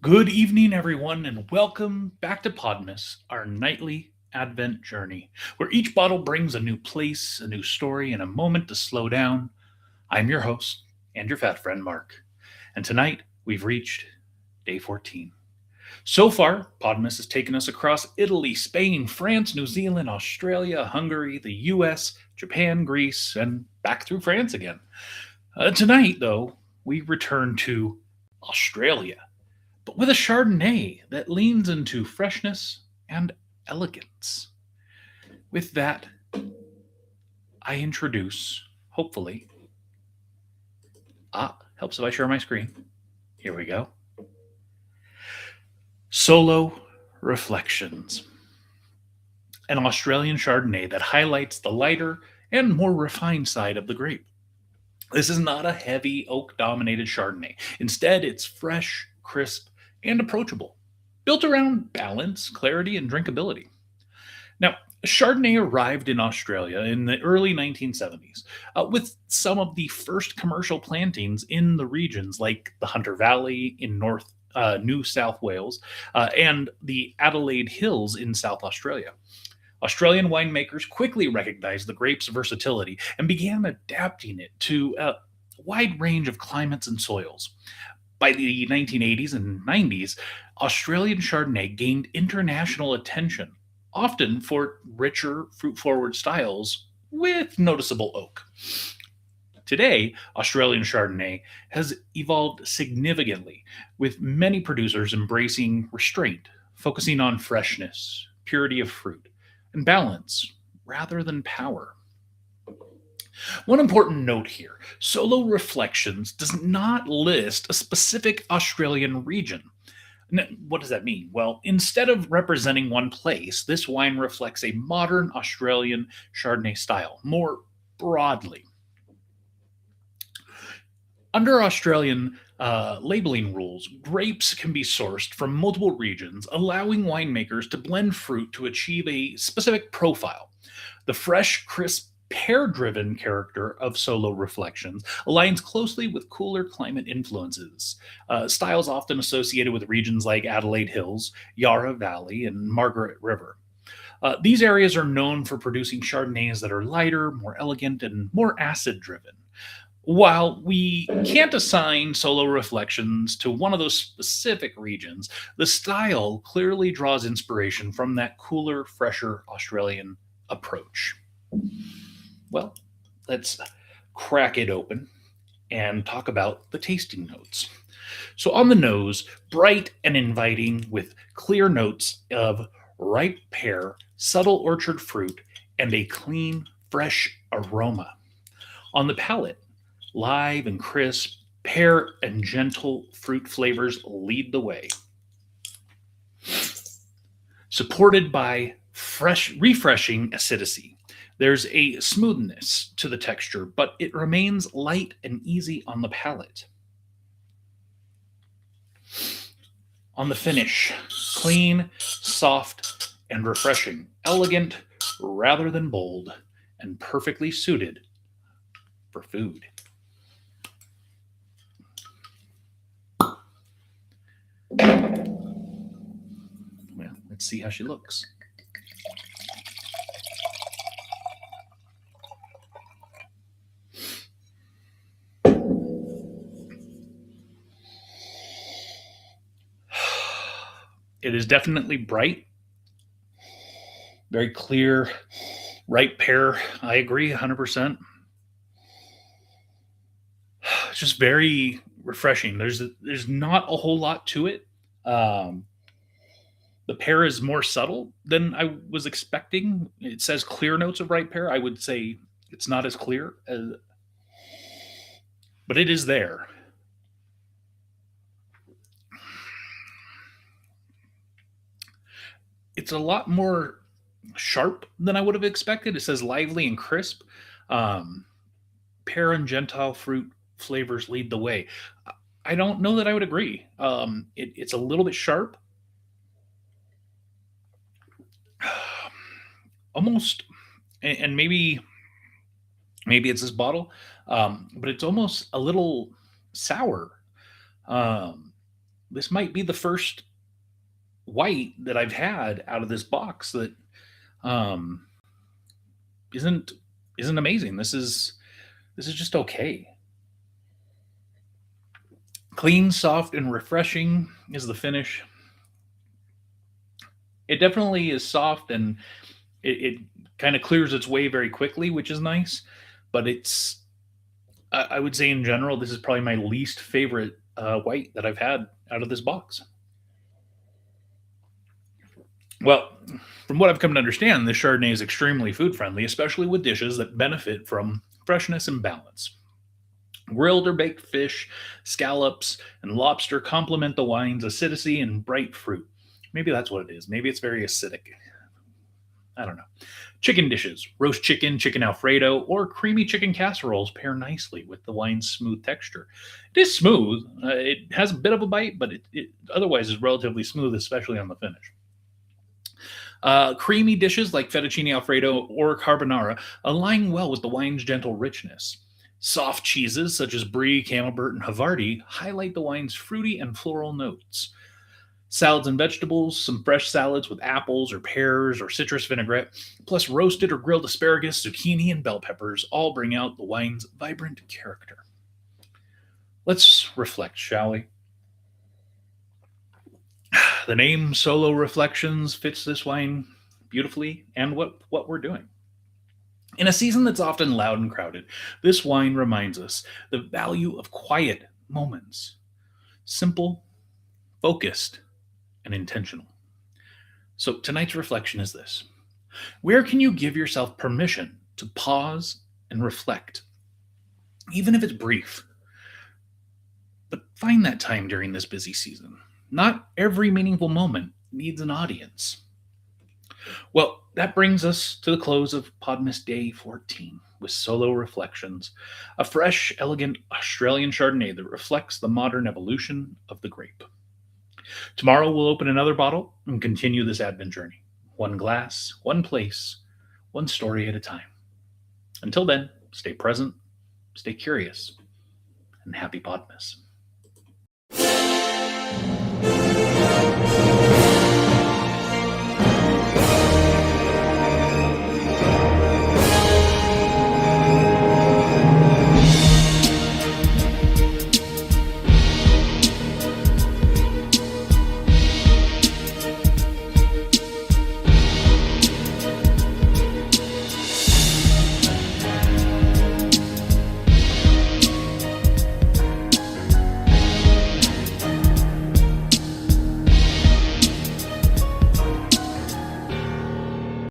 Good evening, everyone, and welcome back to Podmas, our nightly Advent journey, where each bottle brings a new place, a new story, and a moment to slow down. I'm your host and your fat friend, Mark, and tonight we've reached day 14. So far, Podmas has taken us across Italy, Spain, France, New Zealand, Australia, Hungary, the US, Japan, Greece, and back through France again. Tonight, though, we return to Australia, but with a Chardonnay that leans into freshness and elegance. With that, I introduce, hopefully, helps if I share my screen. Here we go. Solo Reflections, an Australian Chardonnay that highlights the lighter and more refined side of the grape. This is not a heavy oak dominated Chardonnay. Instead, it's fresh, crisp, and approachable, built around balance, clarity, and drinkability. Now, Chardonnay arrived in Australia in the early 1970s with some of the first commercial plantings in the regions like the Hunter Valley in New South Wales and the Adelaide Hills in South Australia. Australian winemakers quickly recognized the grape's versatility and began adapting it to a wide range of climates and soils. By the 1980s and 90s, Australian Chardonnay gained international attention, often for richer, fruit forward styles with noticeable oak. Today, Australian Chardonnay has evolved significantly, with many producers embracing restraint, focusing on freshness, purity of fruit, and balance rather than power. One important note here: Solo Reflections does not list a specific Australian region. What does that mean? Well, instead of representing one place, this wine reflects a modern Australian Chardonnay style more broadly. Under Australian labeling rules, grapes can be sourced from multiple regions, allowing winemakers to blend fruit to achieve a specific profile. The fresh, crisp, pear driven character of Solo Reflections aligns closely with cooler climate influences, styles often associated with regions like Adelaide Hills, Yarra Valley, and Margaret River. These areas are known for producing Chardonnays that are lighter, more elegant, and more acid driven. While we can't assign Solo Reflections to one of those specific regions, the style clearly draws inspiration from that cooler, fresher Australian approach. Well, let's crack it open and talk about the tasting notes. So, on the nose, bright and inviting with clear notes of ripe pear, subtle orchard fruit, and a clean, fresh aroma. On the palate, live and crisp, pear and gentle fruit flavors lead the way, supported by refreshing acidity. There's a smoothness to the texture, but it remains light and easy on the palate. On the finish, clean, soft, and refreshing, elegant rather than bold, and perfectly suited for food. Well, let's see how she looks. It is definitely bright, very clear, ripe pear. I agree 100%. It's just very refreshing. There's not a whole lot to it. Um, the pear is more subtle than I was expecting. It says clear notes of ripe pear. I would say it's not as clear, but it is there. It's a lot more sharp than I would have expected. It says lively and crisp. Um, Pear and Gentile fruit flavors lead the way. I don't know that I would agree. It's a little bit sharp, almost, and maybe it's this bottle, but it's almost a little sour. Um, This might be the first white that I've had out of this box that um, isn't isn't amazing. This is just okay. Clean, soft, and refreshing is the finish. It definitely is soft and it kind of clears its way very quickly, which is nice. But I would say in general, this is probably my least favorite white that I've had out of this box. Well, from what I've come to understand, this Chardonnay is extremely food friendly, especially with dishes that benefit from freshness and balance. Grilled or baked fish, scallops, and lobster complement the wine's acidity and bright fruit. Maybe that's what it is. Maybe it's very acidic. I don't know. Chicken dishes, roast chicken, chicken Alfredo, or creamy chicken casseroles pair nicely with the wine's smooth texture. It is smooth. It has a bit of a bite, but it otherwise is relatively smooth, especially on the finish. Creamy dishes like fettuccine alfredo or carbonara align well with the wine's gentle richness. Soft cheeses such as brie, camembert, and havarti highlight the wine's fruity and floral notes. Salads and vegetables, some fresh salads with apples or pears or citrus vinaigrette, plus roasted or grilled asparagus, zucchini, and bell peppers all bring out the wine's vibrant character. Let's reflect, shall we? The name Solo Reflections fits this wine beautifully and what we're doing. In a season that's often loud and crowded, this wine reminds us the value of quiet moments, simple, focused, and intentional. So tonight's reflection is this: where can you give yourself permission to pause and reflect, even if it's brief? But find that time during this busy season. Not every meaningful moment needs an audience. Well, that brings us to the close of Podmas Day 14 with Solo Reflections, a fresh, elegant Australian Chardonnay that reflects the modern evolution of the grape. Tomorrow we'll open another bottle and continue this Advent journey. One glass, one place, one story at a time. Until then, stay present, stay curious, and happy Podmas.